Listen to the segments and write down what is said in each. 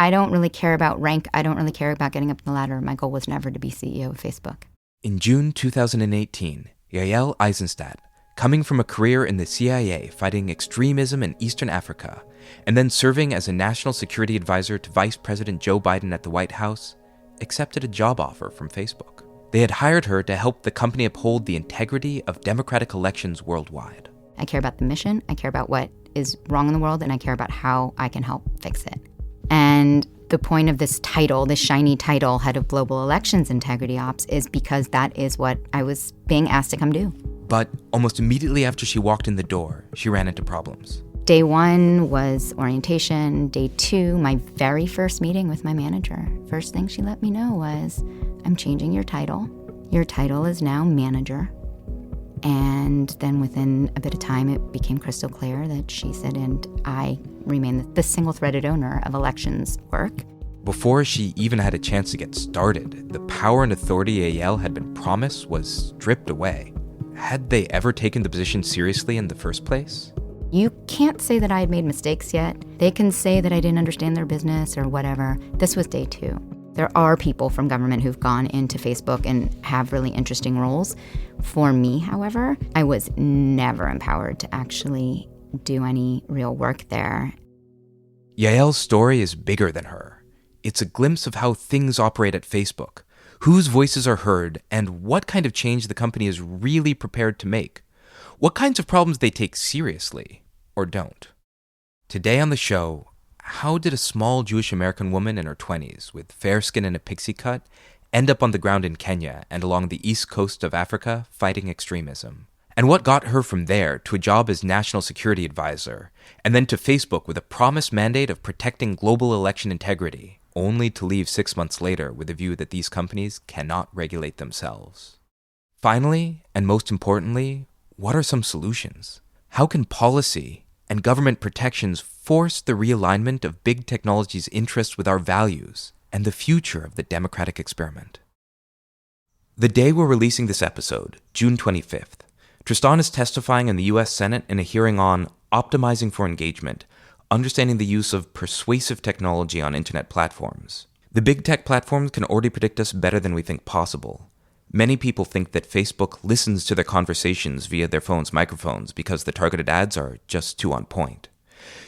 I don't really care about rank. I don't really care about getting up the ladder. My goal was never to be CEO of Facebook. In June 2018, Yaёl Eisenstat, coming from a career in the CIA fighting extremism in Eastern Africa, and then serving as a national security advisor to Vice President Joe Biden at the White House, accepted a job offer from Facebook. They had hired her to help the company uphold the integrity of democratic elections worldwide. I care about the mission, I care about what is wrong in the world, and I care about how I can help fix it. And the point of this title, this shiny title, Head of Global Elections Integrity Ops, is because that is what I was being asked to come do. But almost immediately after she walked in the door, she ran into problems. Day 1 was orientation. Day 2, my very first meeting with my manager. First thing she let me know was, I'm changing your title. Your title is now manager. And then within a bit of time, it became crystal clear that she said, and I remain the single-threaded owner of elections work. Before she even had a chance to get started, the power and authority Yaёl had been promised was stripped away. Had they ever taken the position seriously in the first place? You can't say that I had made mistakes yet. They can say that I didn't understand their business or whatever. This was day 2. There are people from government who've gone into Facebook and have really interesting roles. For me, however, I was never empowered to actually do any real work there. Yael's story is bigger than her. It's a glimpse of how things operate at Facebook, whose voices are heard, and what kind of change the company is really prepared to make. What kinds of problems they take seriously, or don't. Today on the show, how did a small Jewish American woman in her 20s with fair skin and a pixie cut end up on the ground in Kenya and along the east coast of Africa fighting extremism? And what got her from there to a job as national security advisor, and then to Facebook with a promised mandate of protecting global election integrity, only to leave 6 months later with a view that these companies cannot regulate themselves? Finally, and most importantly, what are some solutions? How can policy and government protections force the realignment of big technology's interests with our values and the future of the democratic experiment? The day we're releasing this episode, June 25th, Tristan is testifying in the U.S. Senate in a hearing on optimizing for engagement, understanding the use of persuasive technology on internet platforms. The big tech platforms can already predict us better than we think possible. Many people think that Facebook listens to their conversations via their phone's microphones because the targeted ads are just too on point.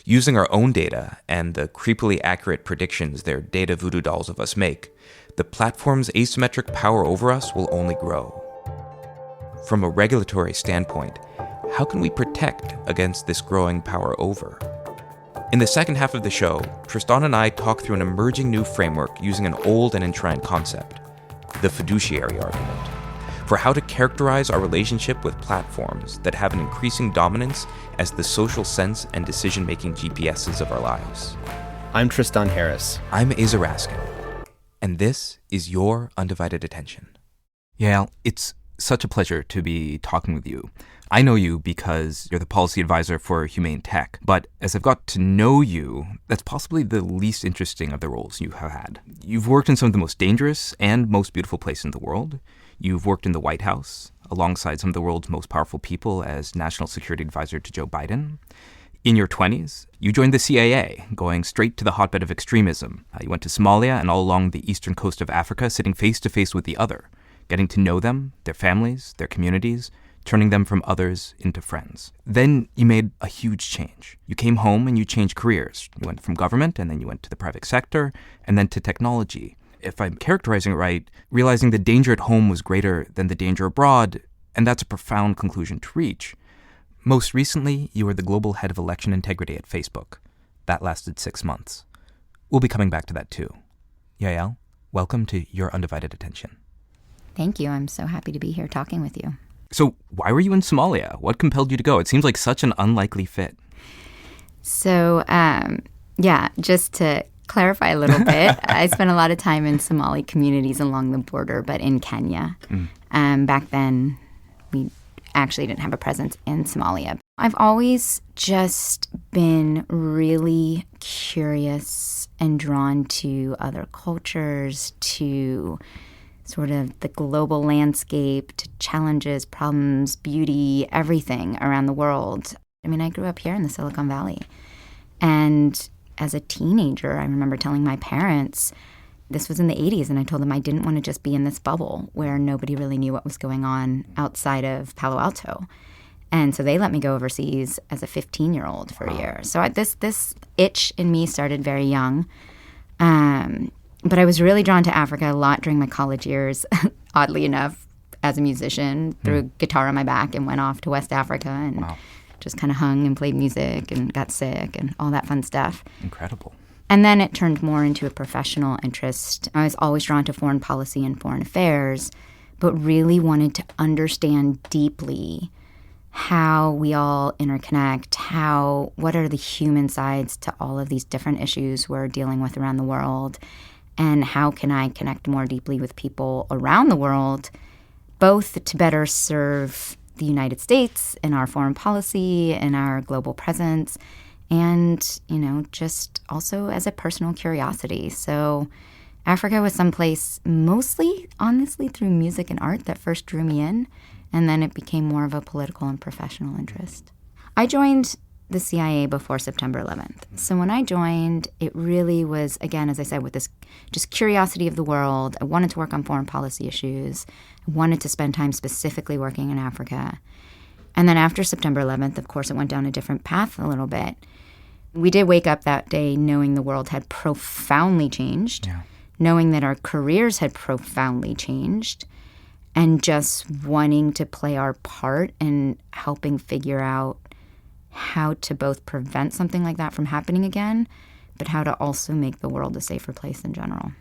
Using our own data and the creepily accurate predictions their data voodoo dolls of us make, the platform's asymmetric power over us will only grow. From a regulatory standpoint, how can we protect against this growing power over? In the second half of the show, Tristan and I talk through an emerging new framework using an old and enshrined concept, the fiduciary argument, for how to characterize our relationship with platforms that have an increasing dominance as the social sense and decision-making GPSs of our lives. I'm Tristan Harris. I'm Asa Raskin, and this is Your Undivided Attention. Yael, it's such a pleasure to be talking with you. I know you because you're the policy advisor for Humane Tech, but as I've got to know you, that's possibly the least interesting of the roles you have had. You've worked in some of the most dangerous and most beautiful places in the world. You've worked in the White House, alongside some of the world's most powerful people as national security advisor to Joe Biden. In your 20s, you joined the CIA, going straight to the hotbed of extremism. You went to Somalia and all along the eastern coast of Africa, sitting face-to-face with the other, getting to know them, their families, their communities, turning them from others into friends. Then you made a huge change. You came home and you changed careers. You went from government, and then you went to the private sector, and then to technology. If I'm characterizing it right, realizing the danger at home was greater than the danger abroad, and that's a profound conclusion to reach. Most recently, you were the global head of election integrity at Facebook. That lasted 6 months. We'll be coming back to that too. Yael, welcome to Your Undivided Attention. Thank you. I'm so happy to be here talking with you. So why were you in Somalia? What compelled you to go? It seems like such an unlikely fit. So, just to clarify a little bit, I spent a lot of time in Somali communities along the border, but in Kenya. Back then, we actually didn't have a presence in Somalia. I've always just been really curious and drawn to other cultures, to sort of the global landscape, to challenges, problems, beauty, everything around the world. I mean, I grew up here in the Silicon Valley. And as a teenager, I remember telling my parents, this was in the 80s, and I told them I didn't want to just be in this bubble where nobody really knew what was going on outside of Palo Alto. And so they let me go overseas as a 15-year-old for a year. So this itch in me started very young. But I was really drawn to Africa a lot during my college years, oddly enough, as a musician, threw a guitar on my back and went off to West Africa and just kind of hung and played music and got sick and all that fun stuff. Incredible. And then it turned more into a professional interest. I was always drawn to foreign policy and foreign affairs, but really wanted to understand deeply how we all interconnect, what are the human sides to all of these different issues we're dealing with around the world, and how can I connect more deeply with people around the world, both to better serve the United States in our foreign policy and our global presence, and, just also as a personal curiosity. So Africa was someplace mostly, honestly, through music and art that first drew me in, and then it became more of a political and professional interest. I joined the CIA before September 11th. So when I joined, it really was, again, as I said, with this just curiosity of the world. I wanted to work on foreign policy issues. I wanted to spend time specifically working in Africa. And then after September 11th, of course, it went down a different path a little bit. We did wake up that day knowing the world had profoundly changed, knowing that our careers had profoundly changed, and just wanting to play our part in helping figure out how to both prevent something like that from happening again, but how to also make the world a safer place in general.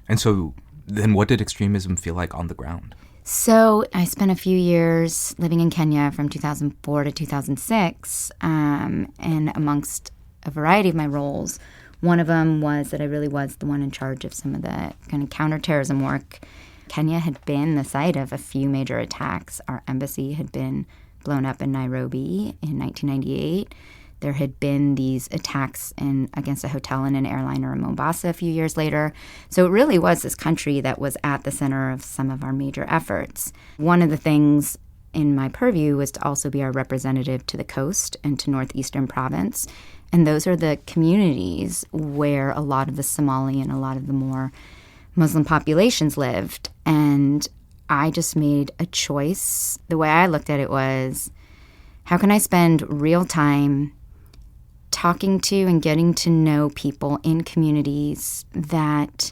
And so then what did extremism feel like on the ground? So I spent a few years living in Kenya from 2004 to 2006, and amongst a variety of my roles, one of them was that I really was the one in charge of some of the kind of counterterrorism work. Kenya had been the site of a few major attacks. Our embassy had been blown up in Nairobi in 1998. There had been these attacks against a hotel and an airliner in Mombasa a few years later. So it really was this country that was at the center of some of our major efforts. One of the things in my purview was to also be our representative to the coast and to Northeastern Province. And those are the communities where a lot of the Somali and a lot of the more Muslim populations lived. And I just made a choice. The way I looked at it was, how can I spend real time talking to and getting to know people in communities that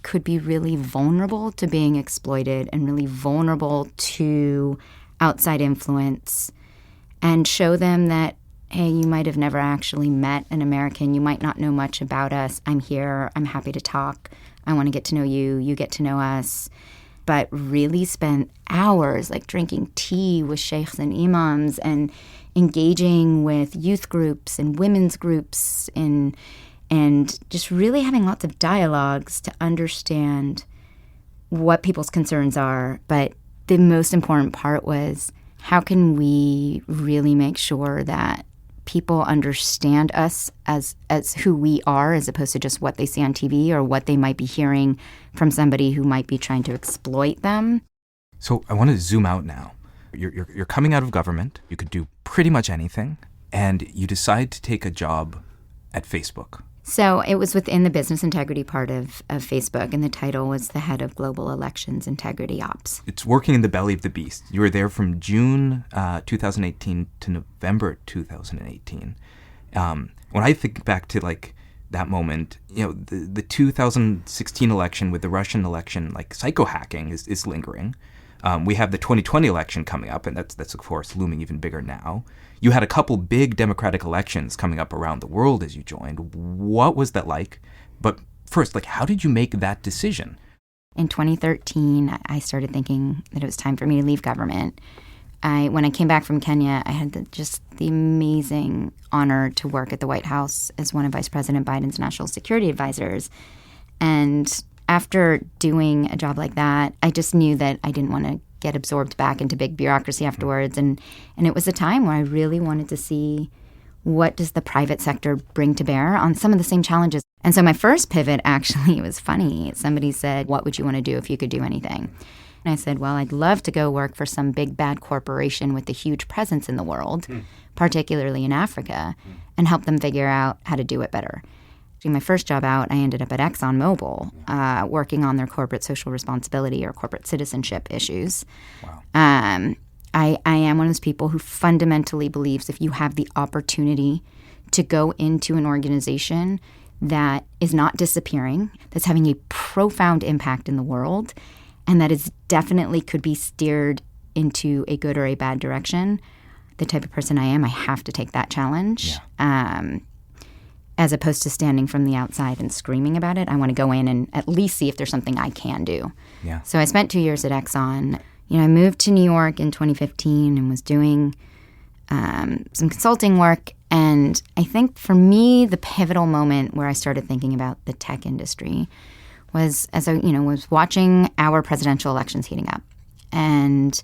could be really vulnerable to being exploited and really vulnerable to outside influence, and show them that, hey, you might have never actually met an American. You might not know much about us. I'm here. I'm happy to talk. I want to get to know you. You get to know us. But really spent hours drinking tea with sheikhs and imams and engaging with youth groups and women's groups and just really having lots of dialogues to understand what people's concerns are. But the most important part was, how can we really make sure that people understand us as who we are, as opposed to just what they see on TV or what they might be hearing from somebody who might be trying to exploit them. So I want to zoom out now. You're coming out of government. You could do pretty much anything, and you decide to take a job at Facebook. So it was within the business integrity part of Facebook, and the title was the head of Global Elections Integrity Ops. It's working in the belly of the beast. You were there from June 2018 to November 2018. When I think back to that moment, the 2016 election with the Russian election, psycho hacking is lingering. We have the 2020 election coming up, and that's of course looming even bigger now. You had a couple big democratic elections coming up around the world as you joined. What was that like? But first, how did you make that decision? In 2013, I started thinking that it was time for me to leave government. When I came back from Kenya, I had the amazing honor to work at the White House as one of Vice President Biden's national security advisors. And after doing a job like that, I just knew that I didn't want to get absorbed back into big bureaucracy afterwards. And it was a time where I really wanted to see, what does the private sector bring to bear on some of the same challenges. And so my first pivot, actually, was funny. Somebody said, what would you want to do if you could do anything? And I said, well, I'd love to go work for some big bad corporation with a huge presence in the world, particularly in Africa, and help them figure out how to do it better. My first job out, I ended up at ExxonMobil, working on their corporate social responsibility or corporate citizenship issues. Wow. I am one of those people who fundamentally believes if you have the opportunity to go into an organization that is not disappearing, that's having a profound impact in the world, and that is definitely could be steered into a good or a bad direction, the type of person I am, I have to take that challenge. Yeah. As opposed to standing from the outside and screaming about it. I want to go in and at least see if there's something I can do. Yeah. So I spent 2 years at Exxon. I moved to New York in 2015 and was doing some consulting work. And I think for me, the pivotal moment where I started thinking about the tech industry was as I, was watching our presidential elections heating up. And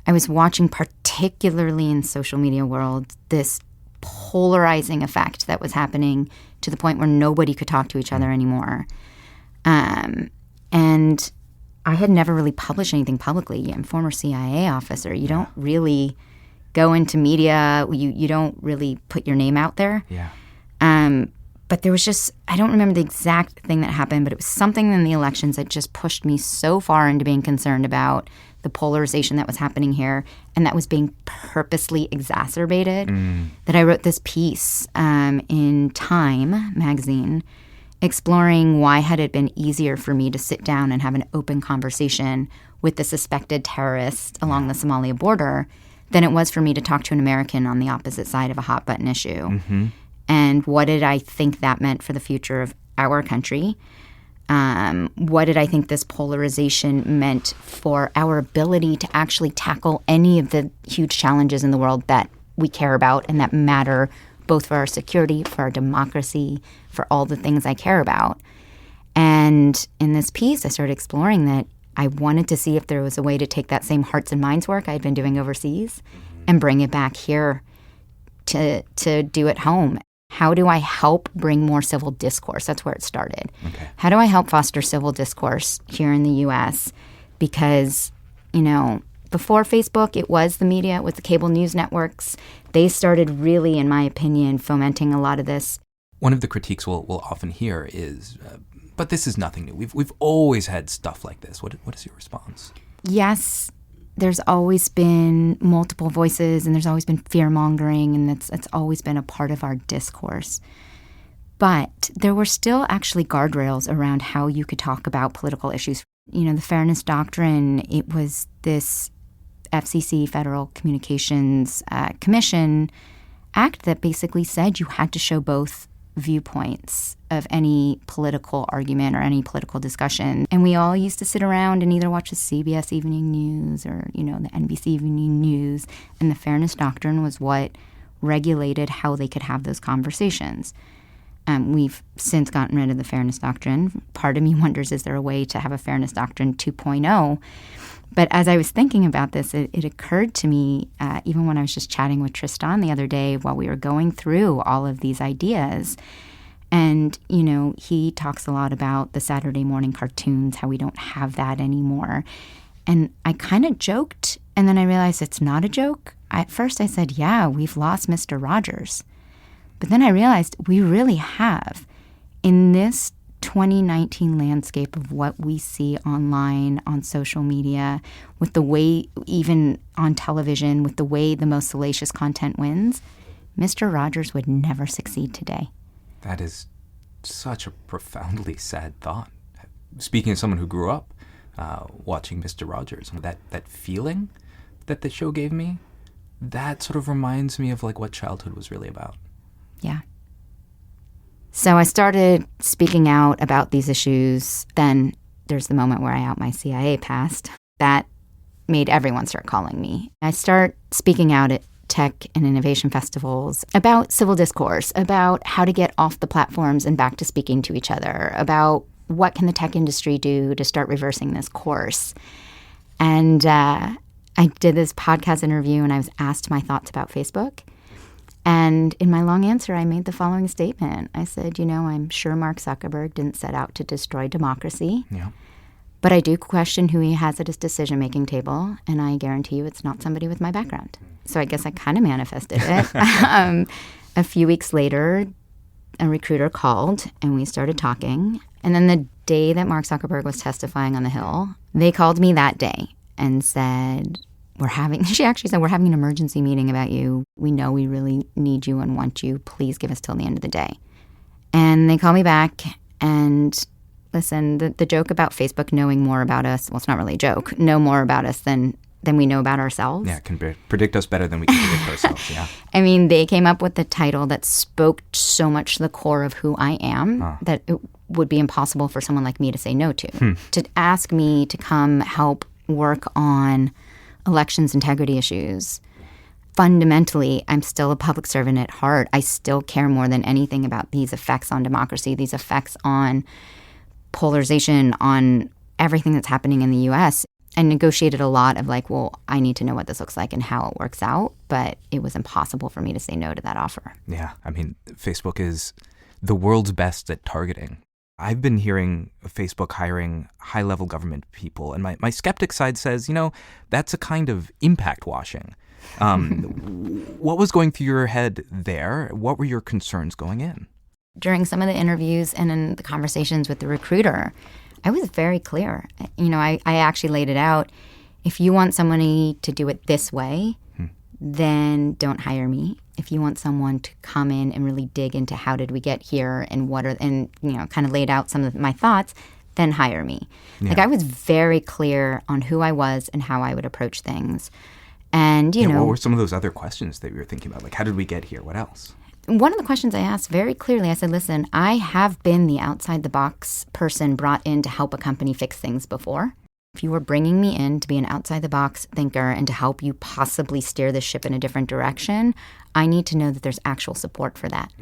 I was watching, particularly in social media world, this polarizing effect that was happening to the point where nobody could talk to each other anymore. And I had never really published anything publicly. I'm a former CIA officer. You don't really go into media. You don't really put your name out there. Yeah. But there was just, I don't remember the exact thing that happened, but it was something in the elections that just pushed me so far into being concerned about the polarization that was happening here, and that was being purposely exacerbated, that I wrote this piece in Time magazine exploring why had it been easier for me to sit down and have an open conversation with the suspected terrorist along the Somalia border than it was for me to talk to an American on the opposite side of a hot-button issue. Mm-hmm. And what did I think that meant for the future of our country? What did I think this polarization meant for our ability to actually tackle any of the huge challenges in the world that we care about and that matter both for our security, for our democracy, for all the things I care about? And in this piece, I started exploring that I wanted to see if there was a way to take that same hearts and minds work I'd been doing overseas and bring it back here to do at home. How do I help bring more civil discourse? That's where it started. Okay. How do I help foster civil discourse here in the U.S.? Because, before Facebook, it was the media, it was the cable news networks. They started really, in my opinion, fomenting a lot of this. One of the critiques we'll often hear is, but this is nothing new. We've always had stuff like this. What is your response? Yes, there's always been multiple voices and there's always been fear-mongering, and that's always been a part of our discourse. But there were still actually guardrails around how you could talk about political issues. The Fairness Doctrine, it was this FCC, Federal Communications Commission Act that basically said you had to show both viewpoints of any political argument or any political discussion. And we all used to sit around and either watch the CBS Evening News or, the NBC Evening News. And the Fairness Doctrine was what regulated how they could have those conversations. We've since gotten rid of the Fairness Doctrine. Part of me wonders, is there a way to have a Fairness Doctrine 2.0? But as I was thinking about this, it occurred to me, even when I was just chatting with Tristan the other day while we were going through all of these ideas. And, he talks a lot about the Saturday morning cartoons, how we don't have that anymore. And I kind of joked, and then I realized it's not a joke. At first I said, yeah, we've lost Mr. Rogers. But then I realized we really have. In this 2019 landscape of what we see online, on social media, with the way, even on television, with the way the most salacious content wins, Mr. Rogers would never succeed today. That is such a profoundly sad thought. Speaking as someone who grew up watching Mr. Rogers, that feeling that the show gave me, that sort of reminds me of what childhood was really about. Yeah. So I started speaking out about these issues. Then there's the moment where I out my CIA past. That made everyone start calling me. I start speaking out at tech and innovation festivals about civil discourse, about how to get off the platforms and back to speaking to each other, about what can the tech industry do to start reversing this course. And I did this podcast interview and I was asked my thoughts about Facebook. And in my long answer, I made the following statement. I said, I'm sure Mark Zuckerberg didn't set out to destroy democracy. Yeah. But I do question who he has at his decision-making table, and I guarantee you it's not somebody with my background. So I guess I kind of manifested it. A few weeks later, a recruiter called and we started talking. And then the day that Mark Zuckerberg was testifying on the Hill, they called me that day and said, she actually said, we're having an emergency meeting about you. We know we really need you and want you. Please give us till the end of the day. And they called me back and listen, the joke about Facebook knowing more about us, well, it's not really a joke, know more about us than we know about ourselves. Yeah, can predict us better than we can predict ourselves, yeah. I mean, they came up with the title that spoke so much to the core of who I am that it would be impossible for someone like me to say no to. To ask me to come help work on elections integrity issues. Fundamentally, I'm still a public servant at heart. I still care more than anything about these effects on democracy, these effects on polarization, on everything that's happening in the U.S. I negotiated a lot of I need to know what this looks like and how it works out, but it was impossible for me to say no to that offer. Yeah, I mean, Facebook is the world's best at targeting. I've been hearing of Facebook hiring high-level government people, and my skeptic side says, that's a kind of impact washing. What was going through your head there? What were your concerns going in? During some of the interviews and in the conversations with the recruiter, I was very clear. I actually laid it out. If you want somebody to do it this way, then don't hire me. If you want someone to come in and really dig into how did we get here and kind of laid out some of my thoughts, then hire me. Yeah. I was very clear on who I was and how I would approach things. And, what were some of those other questions that you were thinking about? How did we get here? What else? One of the questions I asked very clearly, I said, listen, I have been the outside-the-box person brought in to help a company fix things before. If you were bringing me in to be an outside-the-box thinker and to help you possibly steer the ship in a different direction, I need to know that there's actual support for that.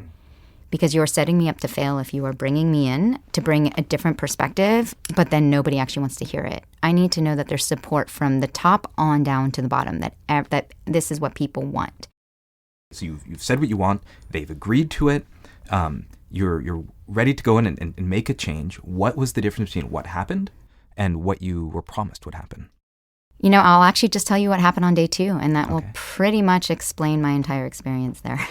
Because you're setting me up to fail if you are bringing me in to bring a different perspective, but then nobody actually wants to hear it. I need to know that there's support from the top on down to the bottom, that this is what people want. So you've said what you want. They've agreed to it. You're ready to go in and make a change. What was the difference between what happened and what you were promised would happen? I'll actually just tell you what happened on day 2, and that will pretty much explain my entire experience there.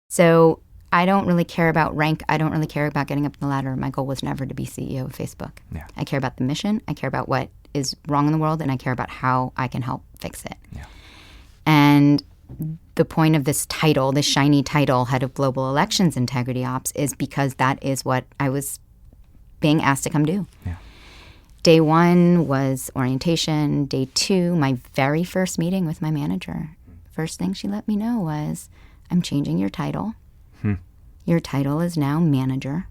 So I don't really care about rank. I don't really care about getting up the ladder. My goal was never to be CEO of Facebook. Yeah. I care about the mission. I care about what is wrong in the world, and I care about how I can help fix it. Yeah. And the point of this title, this shiny title, Head of Global Elections Integrity Ops, is because that is what I was being asked to come do. Yeah. Day 1 was orientation. Day 2, my very first meeting with my manager. First thing she let me know was, I'm changing your title. Your title is now manager.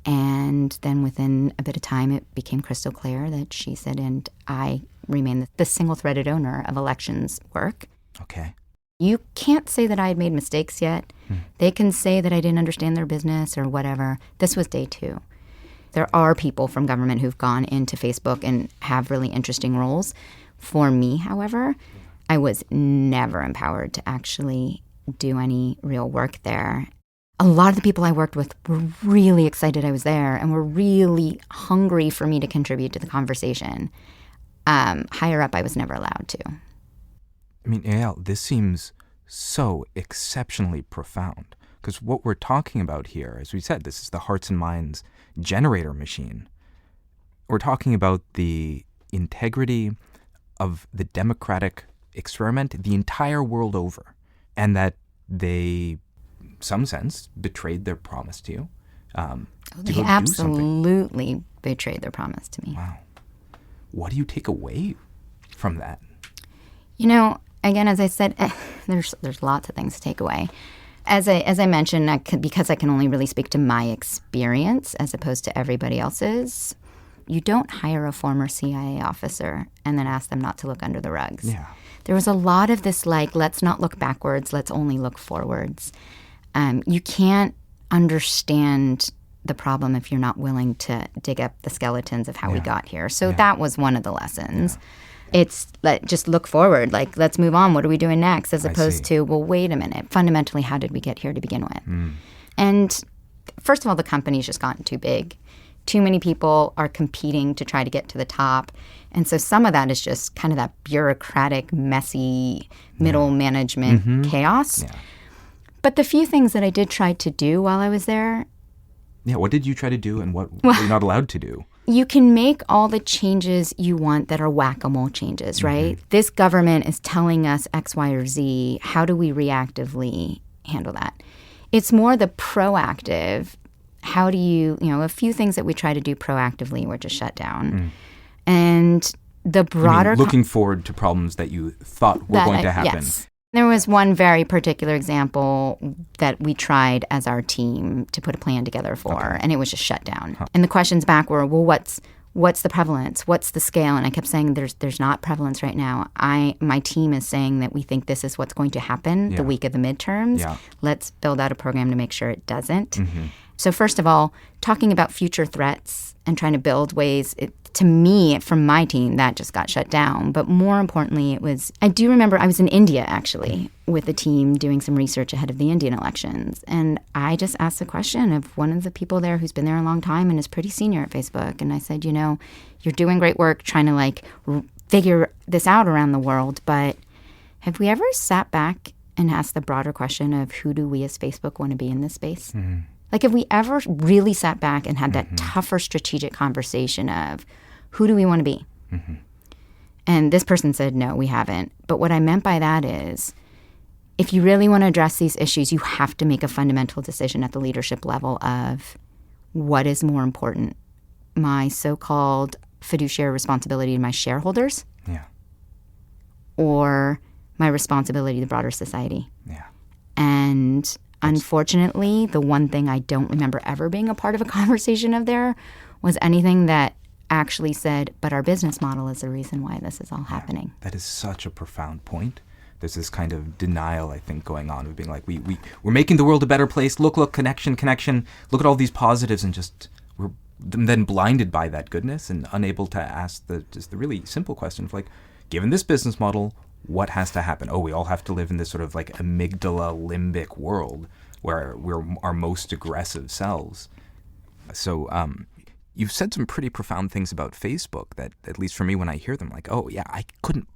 And then within a bit of time, it became crystal clear that she said, and I remain the single-threaded owner of elections work. Okay. You can't say that I had made mistakes yet. They can say that I didn't understand their business or whatever. This was day 2. There are people from government who've gone into Facebook and have really interesting roles. For me, however, I was never empowered to actually do any real work there. A lot of the people I worked with were really excited I was there and were really hungry for me to contribute to the conversation. Higher up, I was never allowed to. I mean, Yael, this seems so exceptionally profound because what we're talking about here, as we said, this is the hearts and minds generator machine. We're talking about the integrity of the democratic experiment the entire world over, and that they, in some sense, betrayed their promise to you. They absolutely betrayed their promise to me. Wow. What do you take away from that? Again, as I said, there's lots of things to take away. As I mentioned, because I can only really speak to my experience as opposed to everybody else's, you don't hire a former CIA officer and then ask them not to look under the rugs. Yeah. There was a lot of this let's not look backwards, let's only look forwards. You can't understand the problem if you're not willing to dig up the skeletons of how we got here. So that was one of the lessons. Yeah. It's just look forward, let's move on. What are we doing next? As opposed to, well, wait a minute. Fundamentally, how did we get here to begin with? And first of all, the company's just gotten too big. Too many people are competing to try to get to the top. And so some of that is just kind of that bureaucratic, messy, middle management chaos. Yeah. But the few things that I did try to do while I was there, Yeah, what did you try to do and what were you not allowed to do? you can make all the changes you want that are whack-a-mole changes, right? This government is telling us X, Y, or Z. How do we reactively handle that? It's more the proactive. How do you, a few things that we try to do proactively were just shut down. And the broader... looking forward to problems that you thought were going to happen. Yes. There was one very particular example that we tried as our team to put a plan together for, and it was just shut down. And the questions back were, well, what's the prevalence? What's the scale? And I kept saying, there's not prevalence right now. My team is saying that we think this is what's going to happen the week of the midterms. Yeah. Let's build out a program to make sure it doesn't. So first of all, talking about future threats and trying to build ways, to me, from my team, that just got shut down. But more importantly, I do remember I was in India, actually, with a team doing some research ahead of the Indian elections. And I just asked the question of one of the people there who's been there a long time and is pretty senior at Facebook. And I said, you're doing great work trying to figure this out around the world. But have we ever sat back and asked the broader question of who do we as Facebook want to be in this space? Like, have we ever really sat back and had that tougher strategic conversation of who do we want to be? And this person said, no, we haven't. But what I meant by that is, if you really want to address these issues, you have to make a fundamental decision at the leadership level of what is more important, my so-called fiduciary responsibility to my shareholders, or my responsibility to the broader society. And unfortunately, the one thing I don't remember ever being a part of a conversation of there was anything that actually said, but our business model is the reason why this is all happening. That is such a profound point. There's this kind of denial, I think, going on of being like, we're making the world a better place. Look, connection. Look at all these positives, and just we're then blinded by that goodness and unable to ask the really simple question of, like, given this business model, what has to happen? Oh, we all have to live in this sort of like amygdala limbic world where we're our most aggressive selves. So you've said some pretty profound things about Facebook that, at least for me, when I hear them, like, oh yeah, I couldn't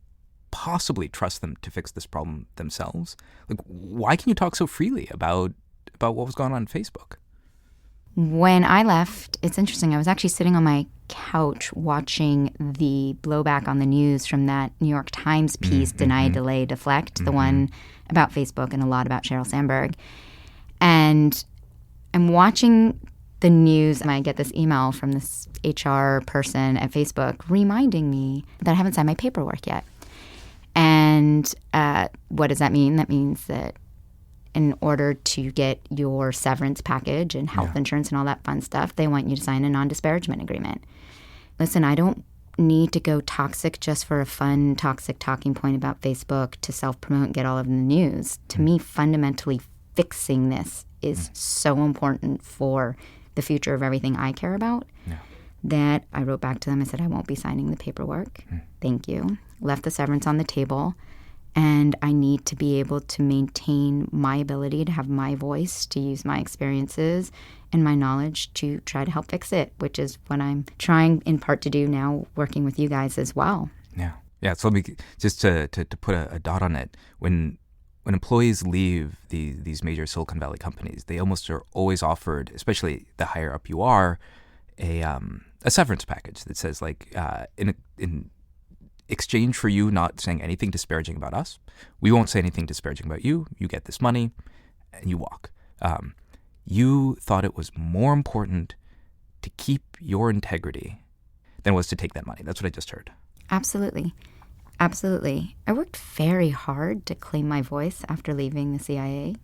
possibly trust them to fix this problem themselves. Like, why can you talk so freely about what was going on in Facebook? When I left, it's interesting. I was actually sitting on my couch watching the blowback on the news from that New York Times piece, Deny, Delay, Deflect, the one about Facebook and a lot about Sheryl Sandberg. And I'm watching the news, and I get this email from this HR person at Facebook reminding me that I haven't signed my paperwork yet. And what does that mean? That means that in order to get your severance package and health insurance and all that fun stuff, they want you to sign a non-disparagement agreement. Listen, I don't need to go toxic just for a fun, toxic talking point about Facebook to self-promote and get all of the news. To me, fundamentally fixing this is so important for the future of everything I care about that I wrote back to them. I said, I won't be signing the paperwork. Thank you. Left the severance on the table. And I need to be able to maintain my ability to have my voice, to use my experiences and my knowledge to try to help fix it, which is what I'm trying in part to do now, working with you guys as well. Yeah. So let me just to put a dot on it. When employees leave these major Silicon Valley companies, they almost are always offered, especially the higher up you are, a severance package that says, like, in exchange for you not saying anything disparaging about us, we won't say anything disparaging about you. You get this money, and you walk. You thought it was more important to keep your integrity than it was to take that money. That's what I just heard. Absolutely. I worked very hard to claim my voice after leaving the CIA.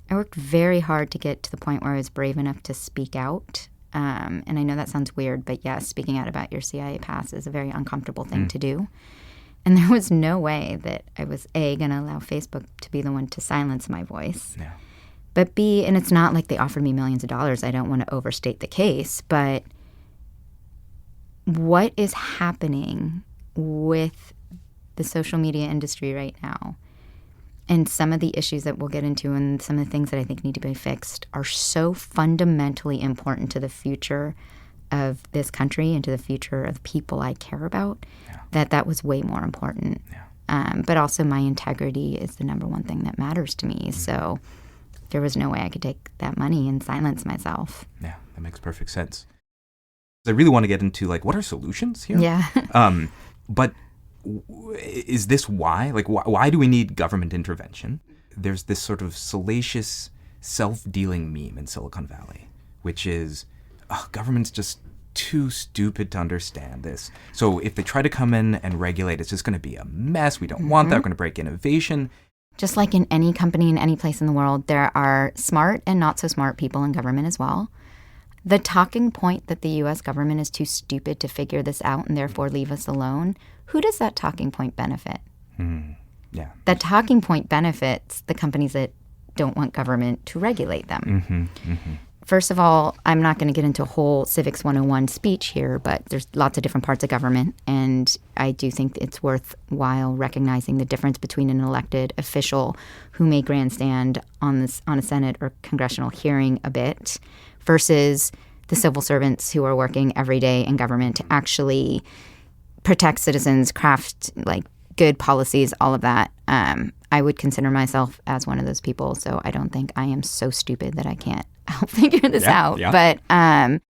I worked very hard to get to the point where I was brave enough to speak out. And I know that sounds weird, but yes, speaking out about your CIA past is a very uncomfortable thing to do. And there was no way that I was, A, going to allow Facebook to be the one to silence my voice. But B, and it's not like they offered me millions of dollars. I don't want to overstate the case, but what is happening with the social media industry right now and some of the issues that we'll get into and some of the things that I think need to be fixed are so fundamentally important to the future of this country and to the future of people I care about that was way more important. But also my integrity is the number one thing that matters to me. So there was no way I could take that money and silence myself. Yeah, that makes perfect sense. I really want to get into like what are solutions here? Yeah. But is this why? Like, why do we need government intervention? There's this sort of salacious, self-dealing meme in Silicon Valley, which is, government's just too stupid to understand this. So if they try to come in and regulate, it's just going to be a mess. We don't want that. We're going to break innovation. Just like in any company in any place in the world, there are smart and not so smart people in government as well. The talking point that the U.S. government is too stupid to figure this out and therefore leave us alone, who does that talking point benefit? Yeah. That talking point benefits the companies that don't want government to regulate them. First of all, I'm not going to get into a whole Civics 101 speech here, but there's lots of different parts of government, and I do think it's worthwhile recognizing the difference between an elected official who may grandstand on a Senate or congressional hearing a bit versus the civil servants who are working every day in government to actually protect citizens, craft like good policies, all of that. I would consider myself as one of those people, so I don't think I am so stupid that I can't figure this out. Yeah. But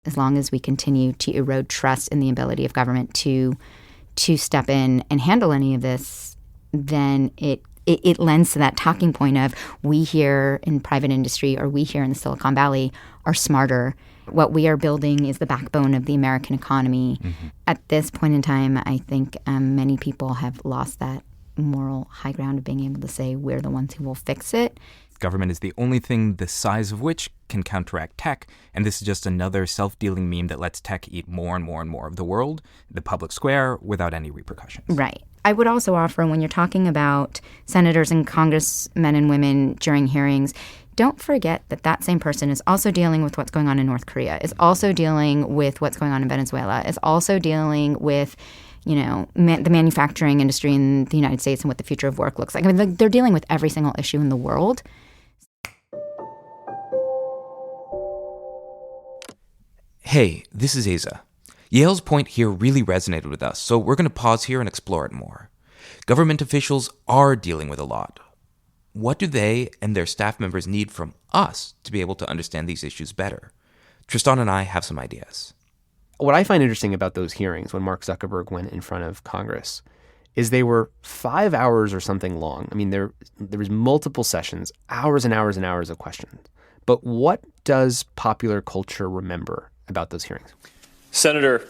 as long as we continue to erode trust in the ability of government to step in and handle any of this, then it lends to that talking point of we here in private industry or we here in the Silicon Valley are smarter. What we are building is the backbone of the American economy. At this point in time, I think many people have lost that moral high ground of being able to say we're the ones who will fix it. Government is the only thing the size of which can counteract tech, and this is just another self-dealing meme that lets tech eat more and more and more of the world, the public square, without any repercussions. Right. I would also offer, when you're talking about senators and congressmen and women during hearings, don't forget that that same person is also dealing with what's going on in North Korea, is also dealing with what's going on in Venezuela, is also dealing with the manufacturing industry in the United States and what the future of work looks like. I mean, they're dealing with every single issue in the world. Hey, this is Asa. Yael's point here really resonated with us, so we're going to pause here and explore it more. Government officials are dealing with a lot. What do they and their staff members need from us to be able to understand these issues better? Tristan and I have some ideas. What I find interesting about those hearings when Mark Zuckerberg went in front of Congress is they were 5 hours or something long. I mean, there was multiple sessions, hours and hours and hours of questions. But what does popular culture remember about those hearings? Senator,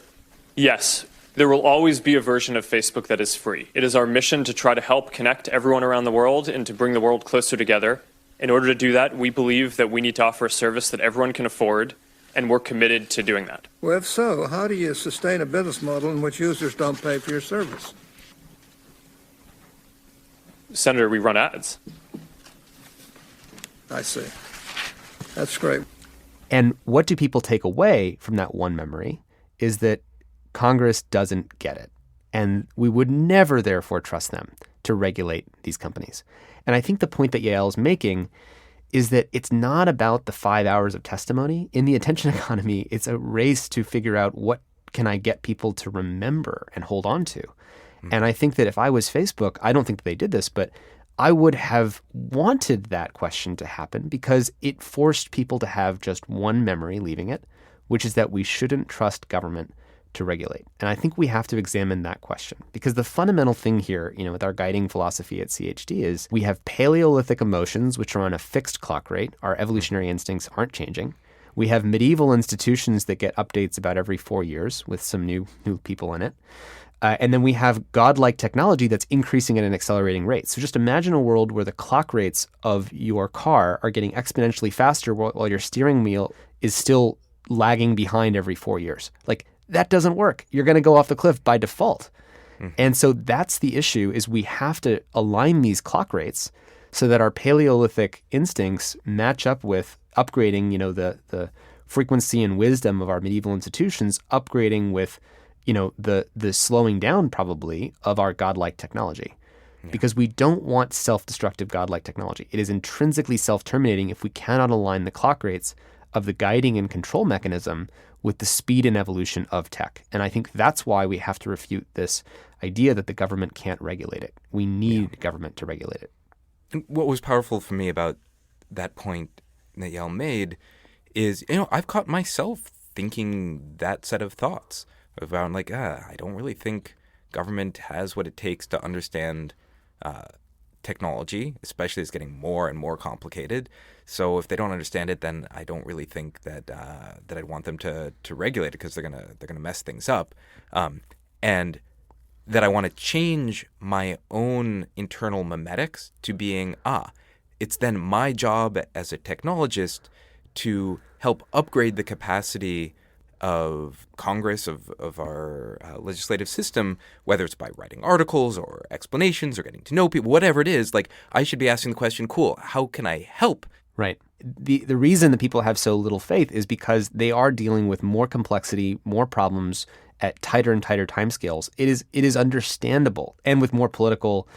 yes, there will always be a version of Facebook that is free. It is our mission to try to help connect everyone around the world and to bring the world closer together. In order to do that, we believe that we need to offer a service that everyone can afford, and we're committed to doing that. Well, if so, how do you sustain a business model in which users don't pay for your service? Senator, we run ads. I see. That's great. And what do people take away from that one memory is that Congress doesn't get it. And we would never, therefore, trust them to regulate these companies. And I think the point that Yael is making is that it's not about the 5 hours of testimony. In the attention economy, it's a race to figure out what can I get people to remember and hold on to. And I think that if I was Facebook, I don't think that they did this, but I would have wanted that question to happen because it forced people to have just one memory leaving it, which is that we shouldn't trust government to regulate. And I think we have to examine that question because the fundamental thing here, with our guiding philosophy at CHD is we have Paleolithic emotions, which are on a fixed clock rate. Our evolutionary instincts aren't changing. We have medieval institutions that get updates about every 4 years with some new people in it. And then we have godlike technology that's increasing at an accelerating rate. So just imagine a world where the clock rates of your car are getting exponentially faster while your steering wheel is still lagging behind every 4 years. Like, that doesn't work. You're going to go off the cliff by default. And so that's the issue, is we have to align these clock rates so that our Paleolithic instincts match up with upgrading, the frequency and wisdom of our medieval institutions, upgrading with the slowing down probably of our godlike technology. Because we don't want self-destructive godlike technology. It is intrinsically self-terminating if we cannot align the clock rates of the guiding and control mechanism with the speed and evolution of tech. And I think that's why we have to refute this idea that the government can't regulate it. We need government to regulate it. What was powerful for me about that point that Yael made is, I've caught myself thinking that set of thoughts about like, I don't really think government has what it takes to understand technology, especially as it's getting more and more complicated. So if they don't understand it, then I don't really think that that I'd want them to regulate it, because they're gonna mess things up, and that I want to change my own internal memetics to being it's then my job as a technologist to help upgrade the capacity of Congress, of our legislative system, whether it's by writing articles or explanations or getting to know people, whatever it is. Like, I should be asking the question, cool, how can I help? Right. The reason that people have so little faith is because they are dealing with more complexity, more problems at tighter and tighter timescales. It is understandable, and with more political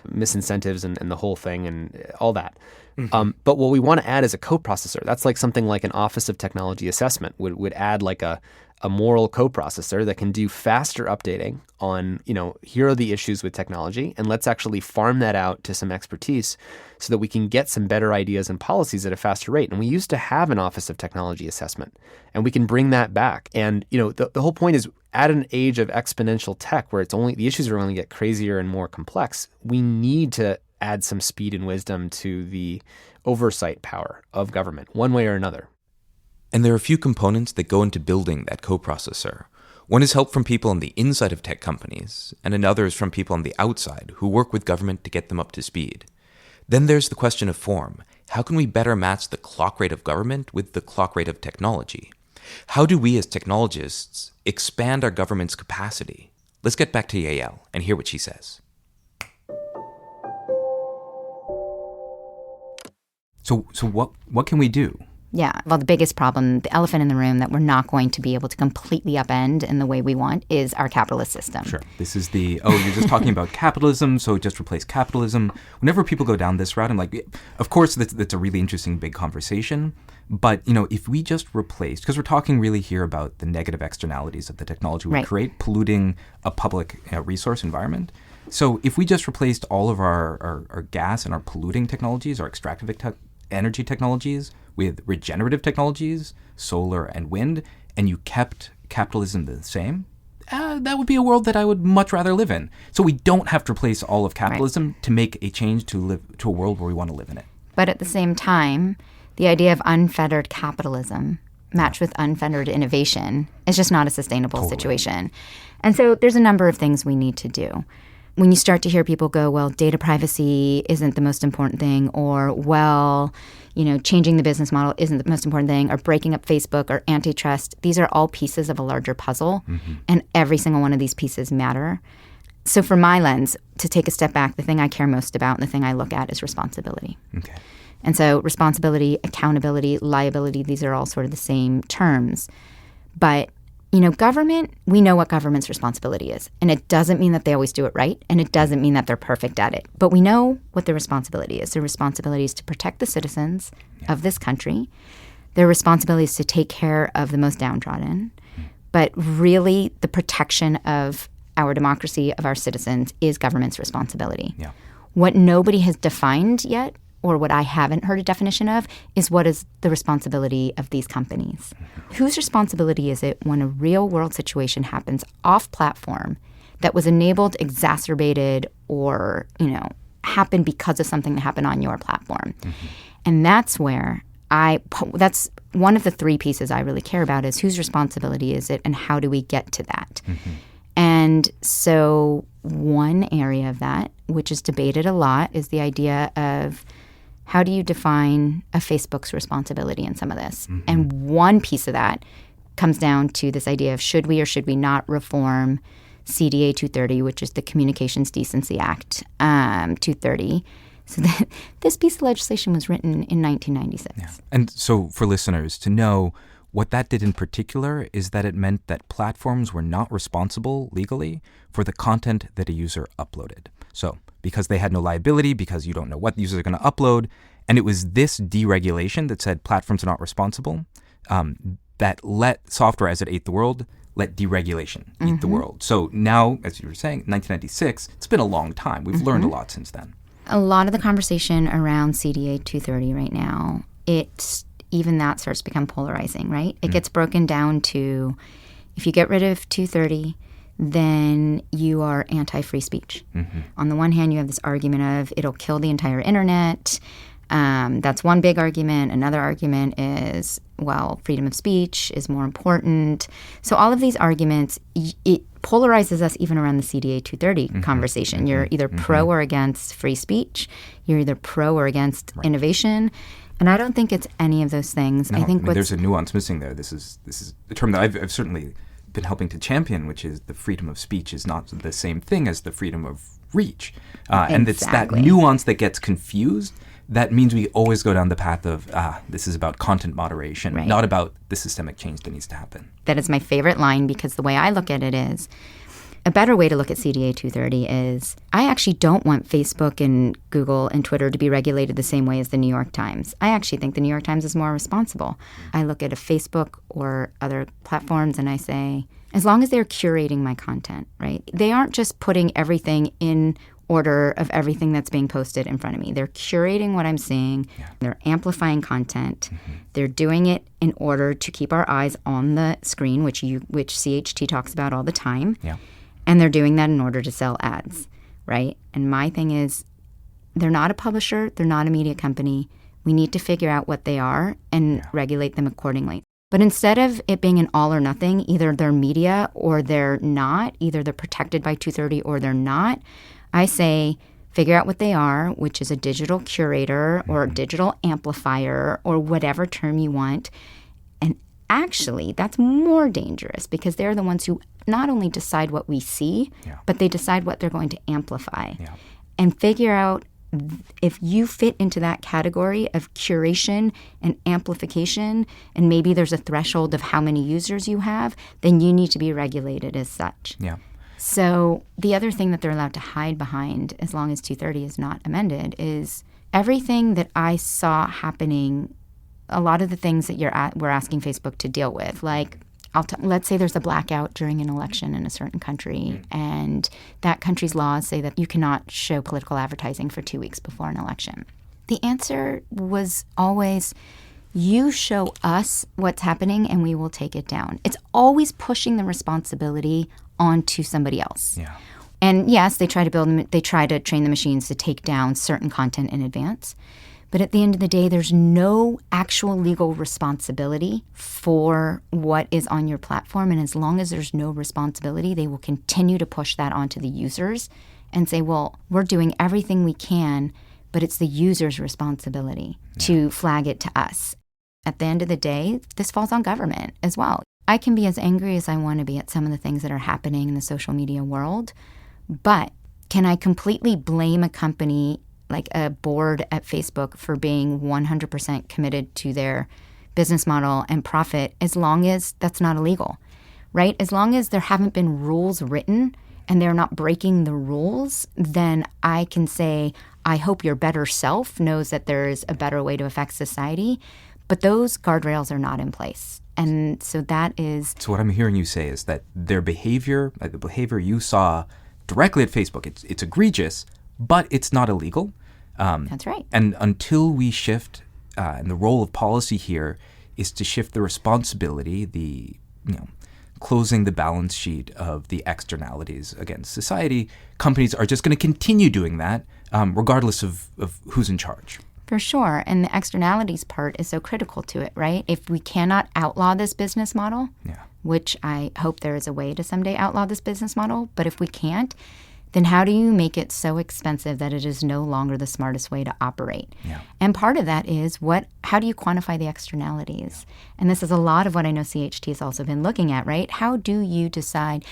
misincentives and the whole thing and all that. Mm-hmm. But what we want to add is a coprocessor. That's like something like an Office of Technology Assessment would add like a moral coprocessor that can do faster updating on, here are the issues with technology, and let's actually farm that out to some expertise so that we can get some better ideas and policies at a faster rate. And we used to have an Office of Technology Assessment, and we can bring that back. And, the whole point is, at an age of exponential tech where the issues are only get crazier and more complex, we need to add some speed and wisdom to the oversight power of government, one way or another. And there are a few components that go into building that coprocessor. One is help from people on the inside of tech companies, and another is from people on the outside who work with government to get them up to speed. Then there's the question of form. How can we better match the clock rate of government with the clock rate of technology? How do we as technologists expand our government's capacity? Let's get back to Yael and hear what she says. So what can we do? Yeah. Well, the biggest problem, the elephant in the room that we're not going to be able to completely upend in the way we want is our capitalist system. Sure. This is you're just talking about capitalism, so just replace capitalism. Whenever people go down this route, I'm like, of course, that's a really interesting big conversation. But, if we just replaced, because we're talking really here about the negative externalities of the technology we create, polluting a public resource environment. So if we just replaced all of our gas and our polluting technologies, our extractive energy technologies, with regenerative technologies, solar and wind, and you kept capitalism the same, that would be a world that I would much rather live in. So we don't have to replace all of capitalism to make a change to a world where we want to live in it. But at the same time, the idea of unfettered capitalism matched with unfettered innovation is just not a sustainable situation. And so there's a number of things we need to do. When you start to hear people go, well, data privacy isn't the most important thing, or, well, changing the business model isn't the most important thing, or breaking up Facebook or antitrust, these are all pieces of a larger puzzle, and every single one of these pieces matter. So from my lens, to take a step back, the thing I care most about and the thing I look at is responsibility. Okay. And so responsibility, accountability, liability, these are all sort of the same terms. But government, we know what government's responsibility is. And it doesn't mean that they always do it right. And it doesn't mean that they're perfect at it. But we know what their responsibility is. Their responsibility is to protect the citizens of this country. Their responsibility is to take care of the most downtrodden. But really, the protection of our democracy, of our citizens, is government's responsibility. Yeah. What nobody has defined yet, or what I haven't heard a definition of, is what is the responsibility of these companies. Whose responsibility is it when a real-world situation happens off-platform that was enabled, exacerbated, or, happened because of something that happened on your platform? And that's where that's one of the three pieces I really care about, is whose responsibility is it and how do we get to that? And so one area of that, which is debated a lot, is the idea of how do you define a Facebook's responsibility in some of this? And one piece of that comes down to this idea of should we or should we not reform CDA 230, which is the Communications Decency Act 230. So this piece of legislation was written in 1996. Yeah. And so for listeners to know, what that did in particular is that it meant that platforms were not responsible legally for the content that a user uploaded. So because they had no liability, because you don't know what users are going to upload, and it was this deregulation that said platforms are not responsible, that let software as it ate the world, let deregulation eat the world. So now, as you were saying, 1996, it's been a long time. We've learned a lot since then. A lot of the conversation around CDA 230 right now, even that starts to become polarizing, right? It gets broken down to, if you get rid of 230, then you are anti-free speech. On the one hand, you have this argument of it'll kill the entire internet. That's one big argument. Another argument is, well, freedom of speech is more important. So all of these arguments, it polarizes us even around the CDA 230 conversation. You're either pro or against free speech. You're either pro or against innovation. And I don't think it's any of those things. No, I think there's a nuance missing there. This is the term that I've certainly been helping to champion, which is the freedom of speech is not the same thing as the freedom of reach. And it's that nuance that gets confused. That means we always go down the path of, this is about content moderation, not about the systemic change that needs to happen. That is my favorite line, because the way I look at it is, a better way to look at CDA 230 is, I actually don't want Facebook and Google and Twitter to be regulated the same way as the New York Times. I actually think the New York Times is more responsible. I look at a Facebook or other platforms and I say, as long as they're curating my content, right? They aren't just putting everything in order of everything that's being posted in front of me. They're curating what I'm seeing. They're amplifying content. They're doing it in order to keep our eyes on the screen, which CHT talks about all the time. And they're doing that in order to sell ads, right? And my thing is, they're not a publisher. They're not a media company. We need to figure out what they are and regulate them accordingly. But instead of it being an all or nothing, either they're media or they're not, either they're protected by 230 or they're not, I say figure out what they are, which is a digital curator or a digital amplifier or whatever term you want. And actually, that's more dangerous because they're the ones who not only decide what we see, but they decide what they're going to amplify. And figure out if you fit into that category of curation and amplification, and maybe there's a threshold of how many users you have, then you need to be regulated as such. So the other thing that they're allowed to hide behind, as long as 230 is not amended, is everything that I saw happening, a lot of the things that we're asking Facebook to deal with, like let's say there's a blackout during an election in a certain country, and that country's laws say that you cannot show political advertising for 2 weeks before an election. The answer was always, you show us what's happening and we will take it down. It's always pushing the responsibility onto somebody else. And yes, they try to train the machines to take down certain content in advance. But at the end of the day, there's no actual legal responsibility for what is on your platform. And as long as there's no responsibility, they will continue to push that onto the users and say, well, we're doing everything we can, but it's the user's responsibility to flag it to us. At the end of the day, this falls on government as well. I can be as angry as I want to be at some of the things that are happening in the social media world, but can I completely blame a company like a board at Facebook for being 100% committed to their business model and profit, as long as that's not illegal, right? As long as there haven't been rules written and they're not breaking the rules, then I can say, I hope your better self knows that there's a better way to affect society. But those guardrails are not in place. And so that is... So what I'm hearing you say is that their behavior, like the behavior you saw directly at Facebook, it's egregious, but it's not illegal. That's right. And until we shift, and the role of policy here is to shift the responsibility, closing the balance sheet of the externalities against society, companies are just going to continue doing that, regardless of who's in charge. For sure. And the externalities part is so critical to it, right? If we cannot outlaw this business model, which I hope there is a way to someday outlaw this business model, but if we can't, then how do you make it so expensive that it is no longer the smartest way to operate? And part of that is how do you quantify the externalities? And this is a lot of what I know CHT has also been looking at, right? How do you decide,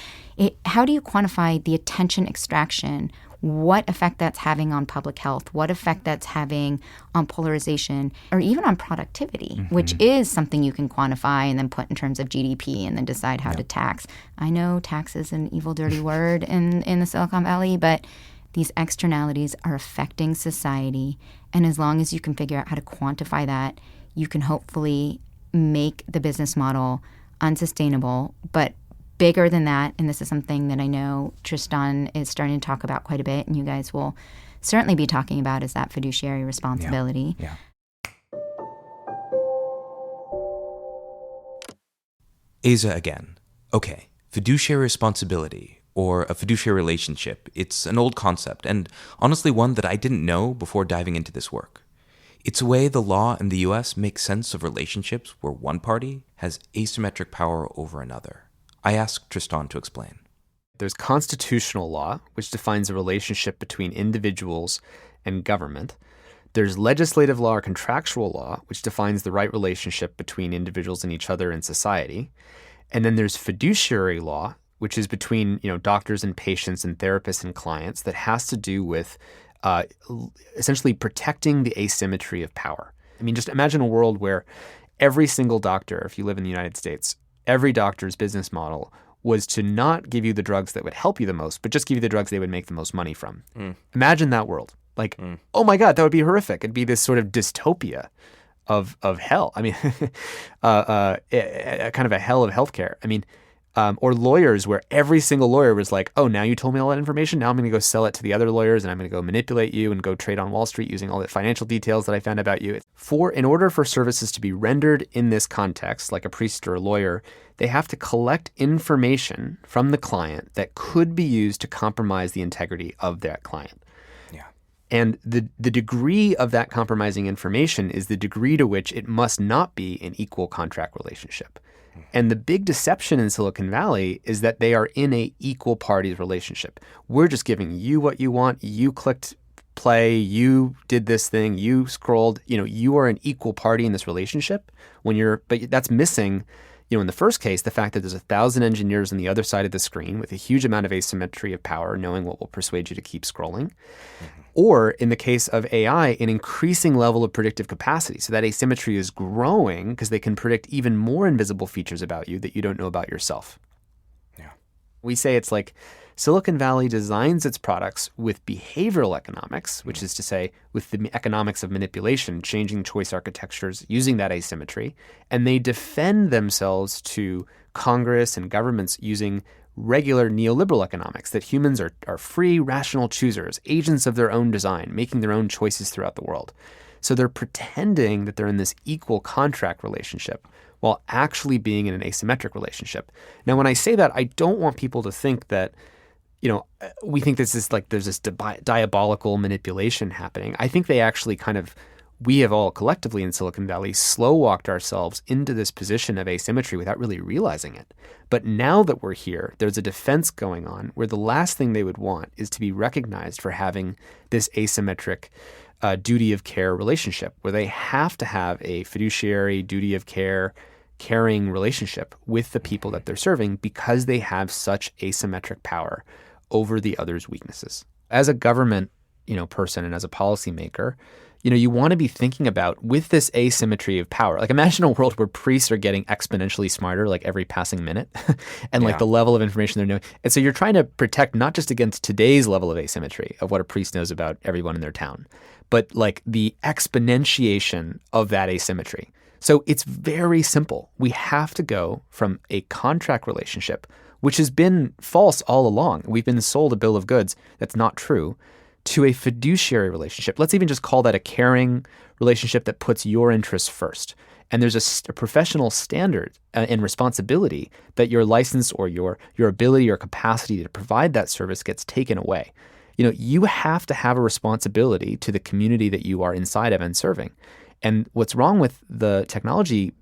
how do you quantify the attention extraction? What effect that's having on public health, what effect that's having on polarization, or even on productivity, which is something you can quantify and then put in terms of GDP and then decide how to tax. I know tax is an evil, dirty word in the Silicon Valley, but these externalities are affecting society. And as long as you can figure out how to quantify that, you can hopefully make the business model unsustainable, but bigger than that, and this is something that I know Tristan is starting to talk about quite a bit, and you guys will certainly be talking about is that fiduciary responsibility. Yeah. Asa again. Okay, fiduciary responsibility, or a fiduciary relationship, it's an old concept, and honestly one that I didn't know before diving into this work. It's a way the law in the US makes sense of relationships where one party has asymmetric power over another. I asked Tristan to explain. There's constitutional law, which defines a relationship between individuals and government. There's legislative law or contractual law, which defines the right relationship between individuals and each other in society. And then there's fiduciary law, which is between doctors and patients and therapists and clients, that has to do with essentially protecting the asymmetry of power. I mean, just imagine a world where every single doctor, if you live in the United States, every doctor's business model was to not give you the drugs that would help you the most, but just give you the drugs they would make the most money from. Imagine that world. Oh my God, that would be horrific. It'd be this sort of dystopia of hell. I mean, a kind of a hell of healthcare. I mean, or lawyers where every single lawyer was like, oh, now you told me all that information. Now I'm going to go sell it to the other lawyers and I'm going to go manipulate you and go trade on Wall Street using all the financial details that I found about you. In order for services to be rendered in this context, like a priest or a lawyer, they have to collect information from the client that could be used to compromise the integrity of that client. Yeah. And the degree of that compromising information is the degree to which it must not be an equal contract relationship. And the big deception in Silicon Valley is that they are in a equal parties relationship. We're just giving you what you want. You clicked play. You did this thing. You scrolled. You are an equal party in this relationship. But that's missing. In the first case, the fact that there's 1,000 engineers on the other side of the screen with a huge amount of asymmetry of power, knowing what will persuade you to keep scrolling. Or in the case of AI, an increasing level of predictive capacity. So that asymmetry is growing because they can predict even more invisible features about you that you don't know about yourself. Yeah. We say it's like Silicon Valley designs its products with behavioral economics, which is to say with the economics of manipulation, changing choice architectures, using that asymmetry, and they defend themselves to Congress and governments using regular neoliberal economics, that humans are free, rational choosers, agents of their own design, making their own choices throughout the world. So they're pretending that they're in this equal contract relationship while actually being in an asymmetric relationship. Now, when I say that, I don't want people to think that, we think this is like there's this diabolical manipulation happening. I think they actually we have all collectively in Silicon Valley slow-walked ourselves into this position of asymmetry without really realizing it. But now that we're here, there's a defense going on where the last thing they would want is to be recognized for having this asymmetric duty of care relationship, where they have to have a fiduciary duty of care, caring relationship with the people that they're serving because they have such asymmetric power over the other's weaknesses. As a government, person and as a policymaker, you want to be thinking about with this asymmetry of power. Like imagine a world where priests are getting exponentially smarter like every passing minute and like the level of information they're knowing. And so you're trying to protect not just against today's level of asymmetry of what a priest knows about everyone in their town, but like the exponentiation of that asymmetry. So it's very simple. We have to go from a contract relationship, which has been false all along. We've been sold a bill of goods that's not true, to a fiduciary relationship. Let's even just call that a caring relationship that puts your interests first. And there's a professional standard and responsibility that your license or your ability or capacity to provide that service gets taken away. You have to have a responsibility to the community that you are inside of and serving. And what's wrong with the technology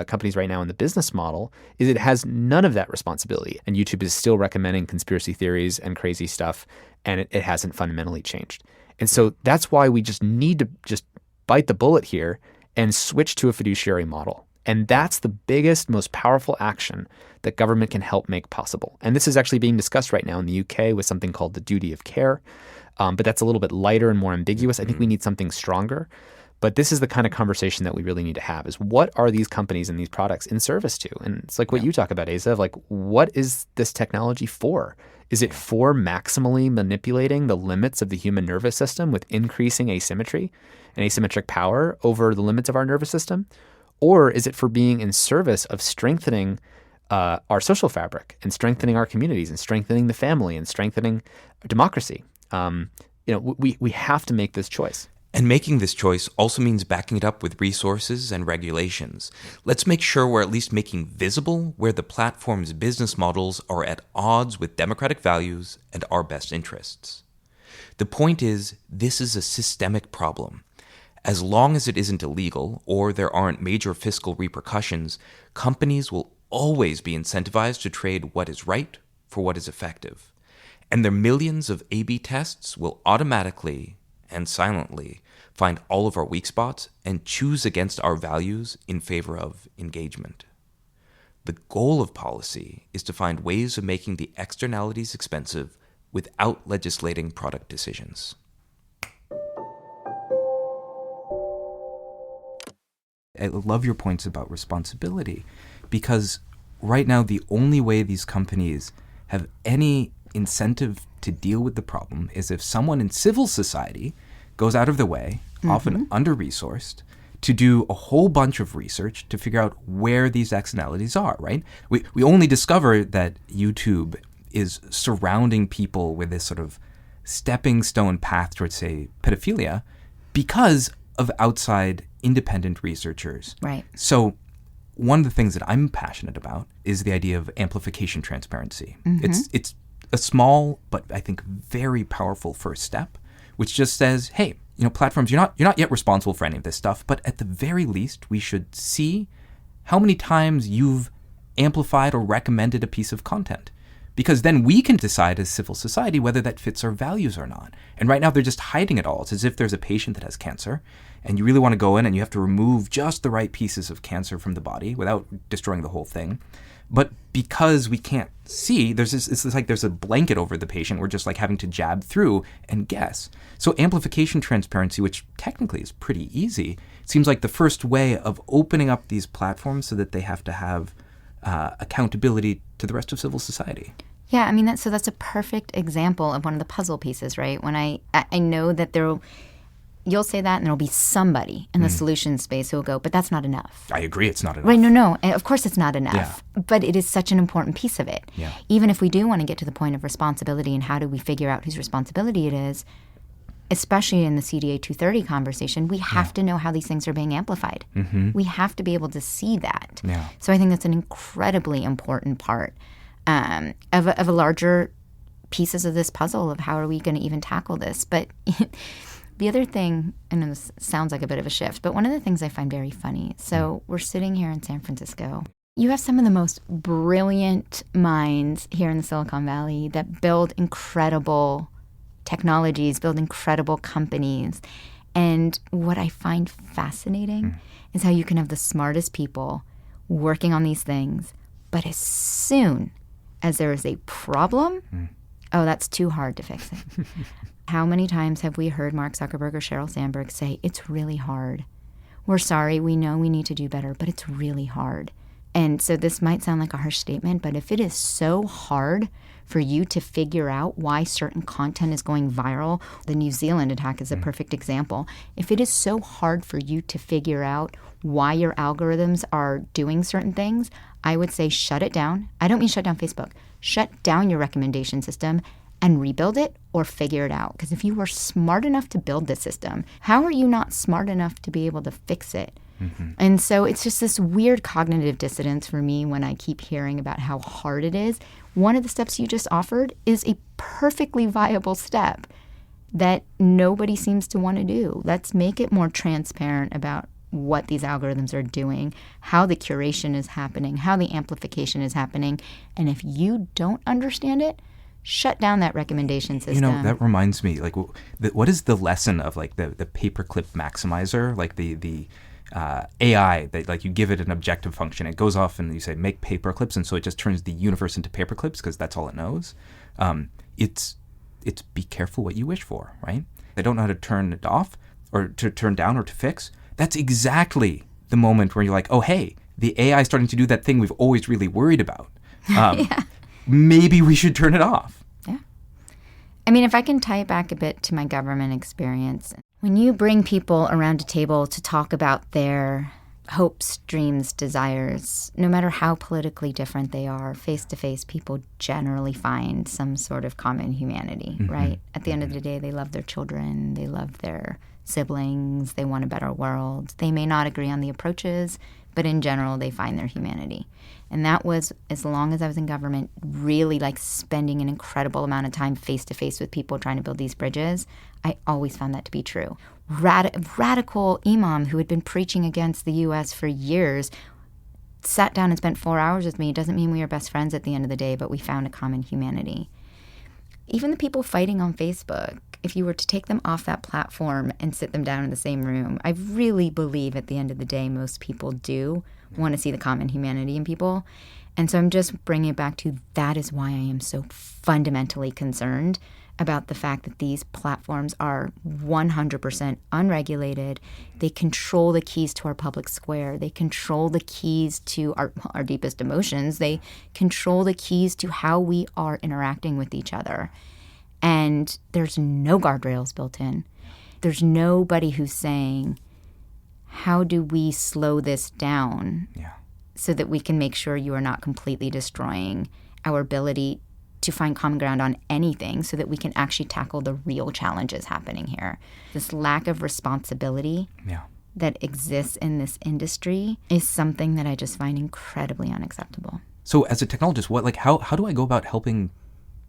companies right now in the business model is it has none of that responsibility. And YouTube is still recommending conspiracy theories and crazy stuff, and it hasn't fundamentally changed. And so that's why we just need to just bite the bullet here and switch to a fiduciary model. And that's the biggest, most powerful action that government can help make possible. And this is actually being discussed right now in the UK with something called the duty of care. But that's a little bit lighter and more ambiguous. I think we need something stronger. But this is the kind of conversation that we really need to have is what are these companies and these products in service to? And it's like what you talk about, Asa, of like, what is this technology for? Is it for maximally manipulating the limits of the human nervous system with increasing asymmetry and asymmetric power over the limits of our nervous system? Or is it for being in service of strengthening our social fabric and strengthening our communities and strengthening the family and strengthening democracy? we have to make this choice. And making this choice also means backing it up with resources and regulations. Let's make sure we're at least making visible where the platform's business models are at odds with democratic values and our best interests. The point is, this is a systemic problem. As long as it isn't illegal or there aren't major fiscal repercussions, companies will always be incentivized to trade what is right for what is effective. And their millions of A/B tests will automatically and silently find all of our weak spots and choose against our values in favor of engagement. The goal of policy is to find ways of making the externalities expensive without legislating product decisions. I love your points about responsibility, because right now the only way these companies have any incentive to deal with the problem is if someone in civil society goes out of their way, often under-resourced, to do a whole bunch of research to figure out where these externalities are, right? We only discover that YouTube is surrounding people with this sort of stepping stone path towards, say, pedophilia because of outside independent researchers. Right. So one of the things that I'm passionate about is the idea of amplification transparency. It's a small but I think very powerful first step, which just says, hey, platforms, you're not yet responsible for any of this stuff, but at the very least, we should see how many times you've amplified or recommended a piece of content. Because then we can decide as civil society whether that fits our values or not. And right now, they're just hiding it all. It's as if there's a patient that has cancer, and you really want to go in and you have to remove just the right pieces of cancer from the body without destroying the whole thing. But because we can't see, it's like there's a blanket over the patient. We're just like having to jab through and guess. So amplification transparency, which technically is pretty easy, seems like the first way of opening up these platforms so that they have to have accountability to the rest of civil society. Yeah, I mean, that's a perfect example of one of the puzzle pieces, right? When I know that you'll say that and there'll be somebody in the solution space who will go, but that's not enough. I agree, it's not enough. Right, no, of course it's not enough, but it is such an important piece of it. Yeah. Even if we do want to get to the point of responsibility and how do we figure out whose responsibility it is, especially in the CDA 230 conversation, we have to know how these things are being amplified. We have to be able to see that. Yeah. So I think that's an incredibly important part of a larger pieces of this puzzle of how are we going to even tackle this. But the other thing, I know this sounds like a bit of a shift, but one of the things I find very funny, so we're sitting here in San Francisco. You have some of the most brilliant minds here in the Silicon Valley that build incredible technologies, build incredible companies. And what I find fascinating is how you can have the smartest people working on these things, but as soon as there is a problem, oh, that's too hard to fix it. How many times have we heard Mark Zuckerberg or Sheryl Sandberg say, it's really hard. We're sorry, we know we need to do better, but it's really hard. And so this might sound like a harsh statement, but if it is so hard for you to figure out why certain content is going viral, the New Zealand attack is a perfect example. If it is so hard for you to figure out why your algorithms are doing certain things, I would say shut it down. I don't mean shut down Facebook. Shut down your recommendation system and rebuild it or figure it out. Because if you were smart enough to build the system, how are you not smart enough to be able to fix it? And so it's just this weird cognitive dissonance for me when I keep hearing about how hard it is. One of the steps you just offered is a perfectly viable step that nobody seems to want to do. Let's make it more transparent about what these algorithms are doing, how the curation is happening, how the amplification is happening. And if you don't understand it, shut down that recommendation system. That reminds me, like, what is the lesson of like the paperclip maximizer, like the AI that like you give it an objective function, it goes off and you say make paper clips, and so it just turns the universe into paper clips because that's all it knows. It's be careful what you wish for, right? They don't know how to turn it off or to turn down or to fix. That's exactly the moment where you're like, oh hey, the AI is starting to do that thing we've always really worried about. Maybe we should turn it off. Yeah. I mean, if I can tie it back a bit to my government experience, when you bring people around a table to talk about their hopes, dreams, desires, no matter how politically different they are, face-to-face people generally find some sort of common humanity, right? At the end of the day, they love their children, they love their siblings, they want a better world. They may not agree on the approaches, but in general, they find their humanity. And that was, as long as I was in government, really like spending an incredible amount of time face-to-face with people trying to build these bridges. I always found that to be true. Radical imam who had been preaching against the U.S. for years sat down and spent 4 hours with me. It doesn't mean we are best friends at the end of the day, but we found a common humanity. Even the people fighting on Facebook, if you were to take them off that platform and sit them down in the same room, I really believe at the end of the day, most people do want to see the common humanity in people. And so I'm just bringing it back to that is why I am so fundamentally concerned about the fact that these platforms are 100% unregulated. They control the keys to our public square. They control the keys to our deepest emotions. They control the keys to how we are interacting with each other. And there's no guardrails built in. There's nobody who's saying, how do we slow this down so that we can make sure you are not completely destroying our ability to find common ground on anything so that we can actually tackle the real challenges happening here. This lack of responsibility that exists in this industry is something that I just find incredibly unacceptable. So as a technologist, how do I go about helping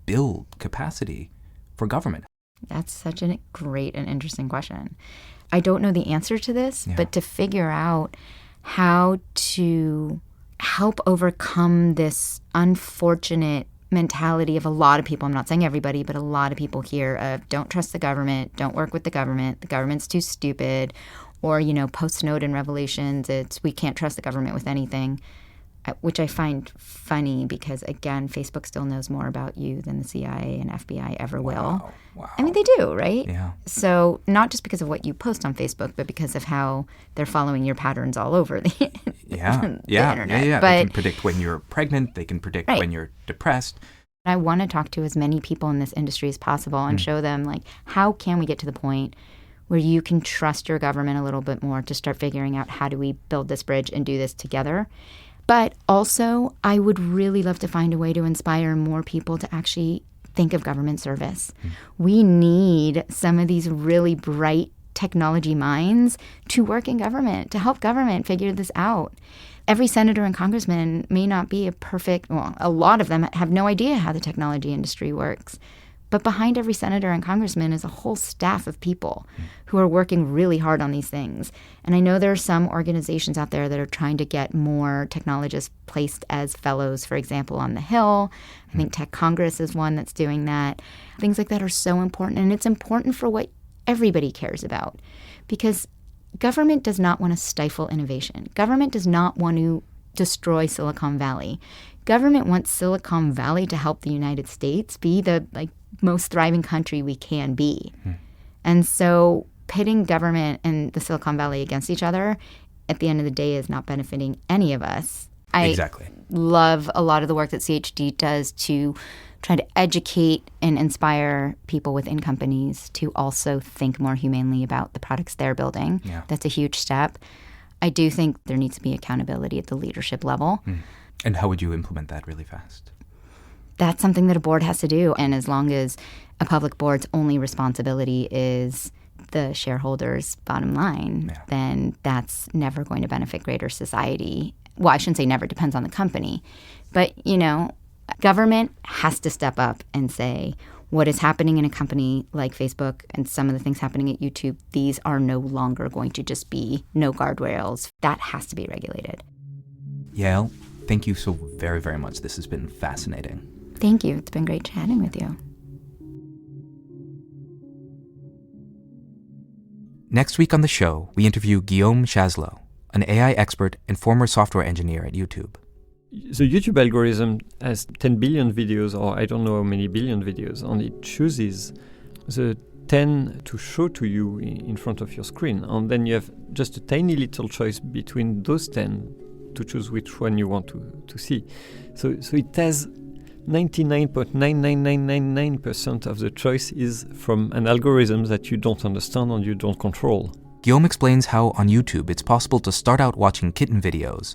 build capacity for government? That's such a great and interesting question. I don't know the answer to this, but to figure out how to help overcome this unfortunate mentality of a lot of people, I'm not saying everybody, but a lot of people here of don't trust the government's too stupid, or, post-Snowden revelations, it's we can't trust the government with anything, which I find funny because, again, Facebook still knows more about you than the CIA and FBI ever will. Wow. I mean, they do, right? Yeah. So not just because of what you post on Facebook, but because of how they're following your patterns all over the internet. Yeah. But They can predict when you're pregnant. They can predict when you're depressed. I want to talk to as many people in this industry as possible and show them, how can we get to the point where you can trust your government a little bit more to start figuring out how do we build this bridge and do this together. But also, I would really love to find a way to inspire more people to actually think of government service. We need some of these really bright technology minds to work in government, to help government figure this out. Every senator and congressman may not be a lot of them have no idea how the technology industry works. But behind every senator and congressman is a whole staff of people who are working really hard on these things. And I know there are some organizations out there that are trying to get more technologists placed as fellows, for example, on the Hill. I think Tech Congress is one that's doing that. Things like that are so important. And it's important for what everybody cares about. Because government does not want to stifle innovation. Government does not want to destroy Silicon Valley. Government wants Silicon Valley to help the United States be the most thriving country we can be. And so pitting government and the Silicon Valley against each other at the end of the day is not benefiting any of us. Exactly. I love a lot of the work that CHD does to try to educate and inspire people within companies to also think more humanely about the products they're building. Yeah. That's a huge step. I do think there needs to be accountability at the leadership level. And how would you implement that really fast? That's something that a board has to do. And as long as a public board's only responsibility is the shareholders' bottom line, then that's never going to benefit greater society. Well, I shouldn't say never, depends on the company. But, government has to step up and say, what is happening in a company like Facebook and some of the things happening at YouTube, these are no longer going to just be no guardrails. That has to be regulated. Yael, thank you so very, very much. This has been fascinating. Thank you. It's been great chatting with you. Next week on the show, we interview Guillaume Chasleau, an AI expert and former software engineer at YouTube. The YouTube algorithm has 10 billion videos, or I don't know how many billion videos, and it chooses the 10 to show to you in front of your screen. And then you have just a tiny little choice between those 10 to choose which one you want to see. So it has 99.99999% of the choice is from an algorithm that you don't understand and you don't control. Guillaume explains how on YouTube it's possible to start out watching kitten videos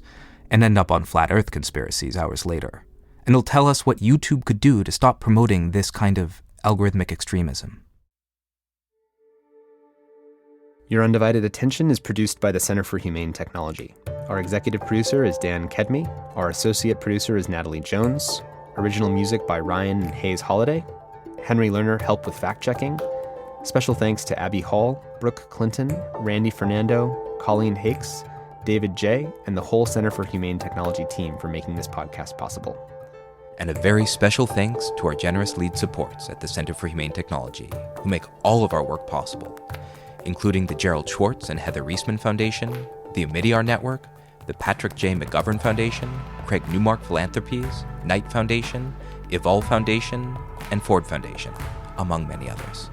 and end up on flat earth conspiracies hours later. And he'll tell us what YouTube could do to stop promoting this kind of algorithmic extremism. Your Undivided Attention is produced by the Center for Humane Technology. Our executive producer is Dan Kedmi. Our associate producer is Natalie Jones. Original music by Ryan and Hayes Holiday. Henry Lerner helped with fact-checking. Special thanks to Abby Hall, Brooke Clinton, Randy Fernando, Colleen Hakes, David J., and the whole Center for Humane Technology team for making this podcast possible. And a very special thanks to our generous lead supports at the Center for Humane Technology, who make all of our work possible, including the Gerald Schwartz and Heather Reisman Foundation, the Omidyar Network, the Patrick J. McGovern Foundation, Craig Newmark Philanthropies, Knight Foundation, Evol Foundation, and Ford Foundation, among many others.